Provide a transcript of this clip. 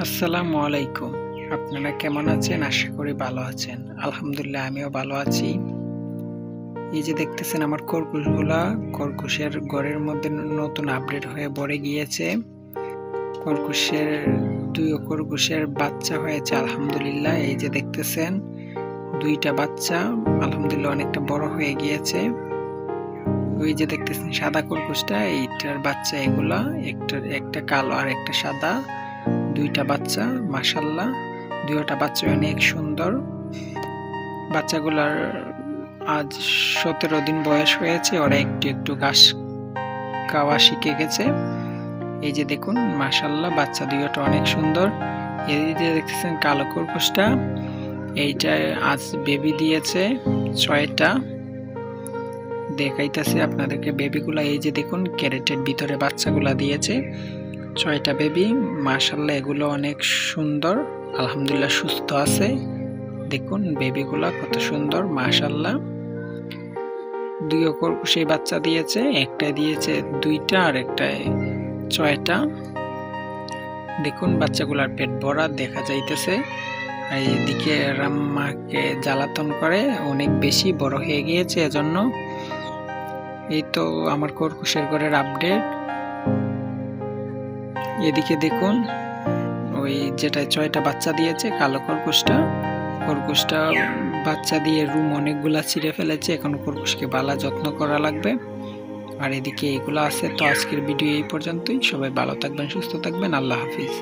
আসসালামু আলাইকুম। আপনারা কেমন আছেন? আশা করি ভালো আছেন। আলহামদুলিল্লাহ আমিও ভালো আছি। এই যে দেখতেছেন আমার খরগোশগুলা, খরগোশের ঘরের মধ্যে নতুন আপডেট হয়ে ভরে গিয়েছে। খরগোশের ২ খরগোশের বাচ্চা হয়েছে আলহামদুলিল্লাহ। এই যে দেখতেছেন ২ টা বাচ্চা আলহামদুলিল্লাহ অনেকটা বড় হয়ে গিয়েছে। ওই যে দেখতেছেন সাদা খরগোশটা, এইটার বাচ্চা এগুলা, একটা কালো আর একটা সাদা। ২ টা বাচ্চা মাশাআল্লাহ, ২টা বাচ্চা অনেক সুন্দর। বাচ্চাগুলার আজ ১৭ দিন বয়স হয়েছে। ওরা একটু একটু ঘাস খাওয়া শিখে গেছে। এই যে দেখুন মাশাআল্লাহ বাচ্চা ২টা অনেক সুন্দর। এই যে দেখতেছেন কালো খরগোশটা, এইটা আজ বেবি দিয়েছে ৬টা। দেখাইতেছে আপনাদেরকে বেবিগুলা। এই যে দেখুন ক্যারেটের ভিতরে বাচ্চাগুলা দিয়েছে ৬টা বেবি। মাশাআল্লাহ এগুলো অনেক সুন্দর, আলহামদুলিল্লাহ সুস্থ আছে। দেখুন বেবিগুলা কত সুন্দর মাশাআল্লাহ। ২ খরগোশে বাচ্চা দিয়েছে, একটা দিয়েছে ২টা আর একটায় ৬টা। দেখুন বাচ্চাগুলার পেট ভরা দেখা যাইতেছে। আর এইদিকে রাম্মাকে জ্বালাতন করে, অনেক বেশি বড় হয়ে গিয়েছে এজন্য। এই তো আমার খরগোশের ঘরের আপডেট। এদিকে দেখুন ওই যেটায় ৬টা বাচ্চা দিয়েছে কালো খরগোশটা বাচ্চা দিয়ে রুম অনেকগুলা ছিঁড়ে ফেলেছে। এখন খরগোশকে ভালো যত্ন করা লাগবে। আর এদিকে এগুলো আছে। তো আজকের ভিডিও এই পর্যন্তই। সবাই ভালো থাকবেন, সুস্থ থাকবেন। আল্লাহ হাফিজ।